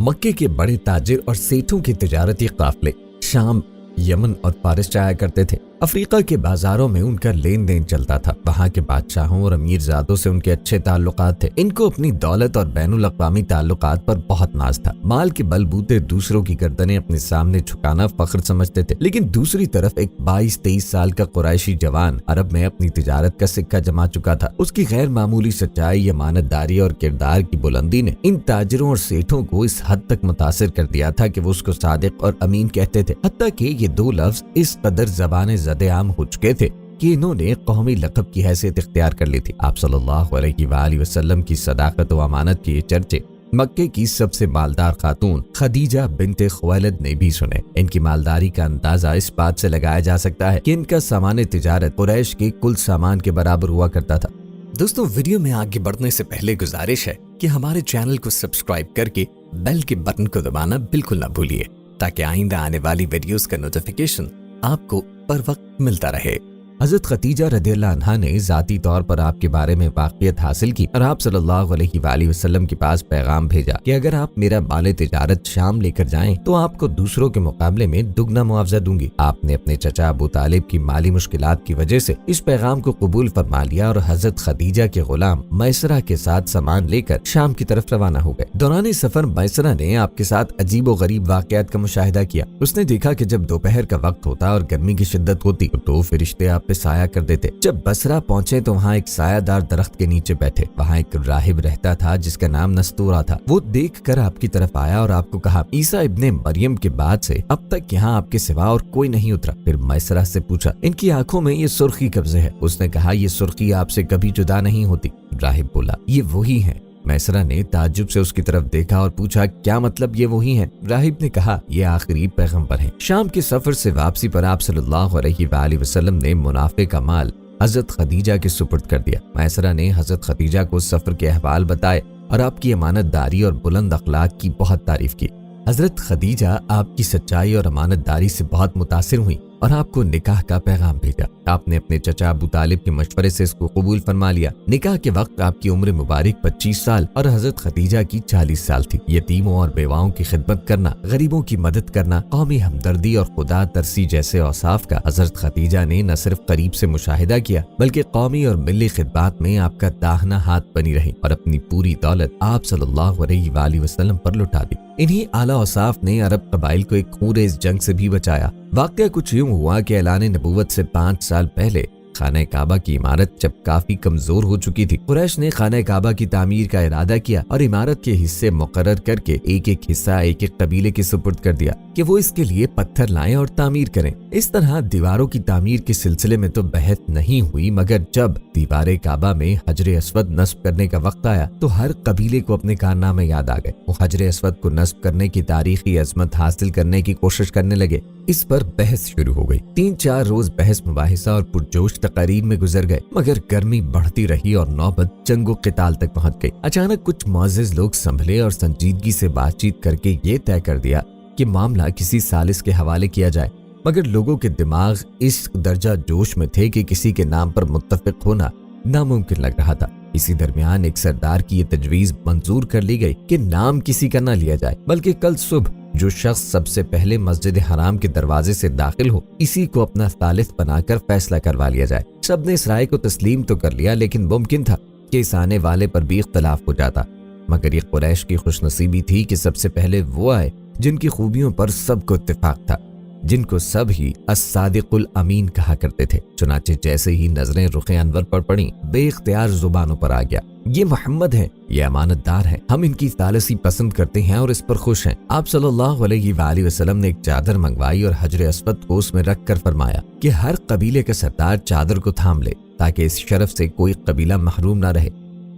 मक्के के बड़े ताजिर और सेठों के तिजारती काफिले शाम, यमन और फारिस जाया करते थे। अफ्रीका के बाजारों में उनका लेन देन चलता था। वहाँ के बादशाहों और अमीरजादों से उनके अच्छे ताल्लुकात थे। इनको अपनी दौलत और बैनुल अक़वामी ताल्लुकात पर बहुत नाज था। माल के बलबूते दूसरों की गर्दनें अपने सामने झुकाना फख्र समझते थे। लेकिन दूसरी तरफ एक 22-23 साल का कुरैशी जवान अरब में अपनी तिजारत का सिक्का जमा चुका था। उसकी गैर मामूली सच्चाई, अमानतदारी और किरदार की बुलंदी ने इन ताजिरों और सेठों को इस हद तक मुतासिर कर दिया था कि वो उसको सादिक और अमीन कहते थे। हत्ता कि ये दो लफ्ज इस कदर ज़बान ज़द-ए-आम हो चुके थे कि इन्होंने कौमी लक़ब की हैसियत इख्तियार कर ली थी। आप सल्लल्लाहु अलैहि वसल्लम की सदाकत व अमानत के ये चर्चे मक्के की सबसे मालदार खातून खदीजा बिन्ते खुवैलिद ने भी सुने। इनकी मालदारी का अंदाजा इस बात से लगाया जा सकता है कि इनका सामान तिजारत कुरैश के कुल सामान के बराबर हुआ करता था। दोस्तों, वीडियो में आगे बढ़ने से पहले गुजारिश है कि हमारे चैनल को सब्सक्राइब करके बेल के बटन को दबाना बिल्कुल न भूलिए, ताकि आइंदा आने वाली वीडियोस का नोटिफिकेशन आपको पर वक्त मिलता रहे। हज़रत खदीजा रज़ियल्लाहु अन्हा ने ज़ाती तौर पर आपके बारे में वाक़ियत हासिल की और आप सल्लल्लाहु अलैहि वसल्लम के पास पैगाम भेजा कि अगर आप मेरा माल तिजारत शाम लेकर जाएं तो आपको दूसरों के मुकाबले में दुगना मुआवजा दूंगी। आपने अपने चचा अबू तालिब की माली मुश्किलात की वजह से इस पैगाम को कबूल फरमा लिया और हज़रत खदीजा के गुलाम मैसरा के साथ सामान लेकर शाम की तरफ रवाना हो गए। दौरान सफर मैसरा ने आपके साथ अजीब व गरीब वाक़ियात का मुशाहिदा किया। उसने देखा कि जब दोपहर का वक्त होता और गर्मी की शिद्दत होती तो फरिश्ते आप पे साया कर देते। जब बसरा पहुंचे तो वहाँ एक सायादार दरख्त के नीचे बैठे। वहाँ एक राहिब रहता था जिसका नाम नस्तूरा था। वो देखकर आपकी तरफ आया और आपको कहा, ईसा इब्ने मरियम के बाद से अब तक यहाँ आपके सिवा और कोई नहीं उतरा। फिर मैसरा से पूछा, इनकी आंखों में ये सुर्खी कब से है? उसने कहा, ये सुर्खी आपसे कभी जुदा नहीं होती। राहिब बोला, ये वही है। मैसरा ने ताज्जुब से उसकी तरफ देखा और पूछा, क्या मतलब ये वही हैं? राहिब ने कहा, ये आखिरी पैगंबर हैं। शाम के सफर से वापसी पर आप सल्लल्लाहु अलैहि वसल्लम ने मुनाफे का माल हजरत खदीजा के सुपुर्द कर दिया। मैसरा ने हजरत खदीजा को सफर के अहवाल बताए और आपकी अमानतदारी और बुलंद अखलाक की बहुत तारीफ की। हजरत खदीजा आपकी सच्चाई और अमानतदारी से बहुत मुतासिर हुई और आपको निकाह का पैगाम भेजा। आपने अपने चचा अबू तालिब के मशवरे से इसको कबूल फरमा लिया। निकाह के वक्त आपकी उम्र मुबारक 25 साल और हजरत खदीजा की 40 साल थी। यतीमों और बेवाओं की खिदमत करना, गरीबों की मदद करना, कौमी हमदर्दी और खुदा तरसी जैसे औसाफ का हजरत खदीजा ने न सिर्फ करीब से मुशाहिदा किया बल्कि कौमी और मिल्ली खिदमत में आपका दाहिना हाथ बनी रही और अपनी पूरी दौलत आप सल्लल्लाहु अलैहि वसल्लम पर लुटा दी। इन्हीं आला औसाफ ने अरब कबाइल को एक खूंरेज़ जंग से भी बचाया। वाक़या कुछ यूं हुआ कि ऐलान नबूवत से 5 साल पहले खाने काबा की इमारत जब काफी कमजोर हो चुकी थी, कुरैश ने खाने काबा की तामीर का इरादा किया और इमारत के हिस्से मुकर्रर करके एक एक हिस्सा एक एक कबीले के सुपुर्द कर दिया कि वो इसके लिए पत्थर लाएं और तामीर करें। इस तरह दीवारों की तामीर के सिलसिले में तो बहस नहीं हुई, मगर जब दीवारे काबा में हजरे अस्वद नस्ब करने का वक्त आया तो हर कबीले को अपने कारनामे याद आ गए। वो हजरे अस्वद को नस्ब करने की तारीखी अजमत हासिल करने की कोशिश करने लगे। इस पर बहस शुरू हो गई। 3-4 रोज बहस मुबाहिसा और पुरजोश तकारीर में गुजर गए, मगर गर्मी बढ़ती रही और नौबत जंगो क़िताल तक पहुंच गई। अचानक कुछ मुअज़्ज़िज़ लोग संभले और संजीदगी से बातचीत करके ये तय कर दिया कि मामला किसी सालिस के हवाले किया जाए, मगर लोगों के दिमाग इस दर्जा जोश में थे कि किसी के नाम पर मुत्तफिक होना नामुमकिन लग रहा था। इसी दरमियान एक सरदार की ये तजवीज मंजूर कर ली गई कि नाम किसी का न लिया जाए, बल्कि कल सुबह जो शख्स सबसे पहले मस्जिद हराम के दरवाजे से दाखिल हो इसी को अपना सालिस बनाकर फैसला करवा लिया जाए। सबने इस राय को तस्लीम तो कर लिया, लेकिन मुमकिन था कि इस आने वाले पर भी इख्तलाफ हो जाता। मगर ये कुरैश की खुशनसीबी थी कि सबसे पहले वो आए जिनकी खूबियों पर सबको इत्तेफाक था, जिनको सब ही as-सादिकुल अमीन कहा करते थे। चुनाचे जैसे ही नजरें रुखे अनवर पर पड़ी, बेइख्तियार जुबानों पर आ गया, ये मोहम्मद हैं, ये अमानतदार हैं, हम इनकी सालसी पसंद करते हैं और इस पर खुश हैं। आप सल्लल्लाहु अलैहि वसल्लम ने एक चादर मंगवाई और हजरे अस्वद को उसमें रख कर फरमाया कि हर कबीले का सरदार चादर को थाम ले ताकि इस शरफ से कोई कबीला महरूम ना रहे।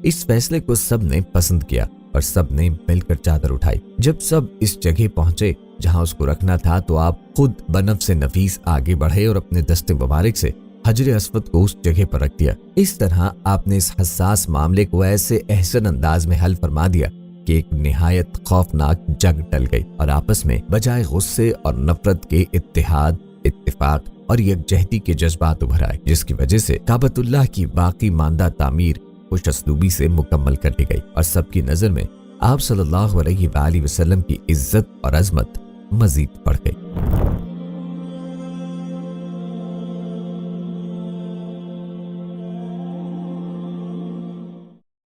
इस फैसले को सब ने पसंद किया और सब ने मिलकर चादर उठाई। जब सब इस जगह पहुंचे जहां उसको रखना था तो आप खुद बनफ्स नफीस आगे बढ़े और अपने दस्ते मुबारक से हजरे अस्वद को उस जगह पर रख दिया। इस तरह आपने इस हसास मामले को ऐसे एहसन अंदाज में हल फरमा दिया कि एक निहायत खौफनाक जंग टल गई और आपस में बजाय गुस्से और नफरत के इत्तेहाद, इत्तेफाक और यकजहती के जज्बात उभर आए, जिसकी वजह से काबतुल्लाह की बाकी मानदा तामीर खुश असलूबी से मुकम्मल कर दी गई और सबकी नजर में آپ صلی اللہ علیہ وآلہ وسلم کی عزت اور عظمت مزید بڑھ گئی۔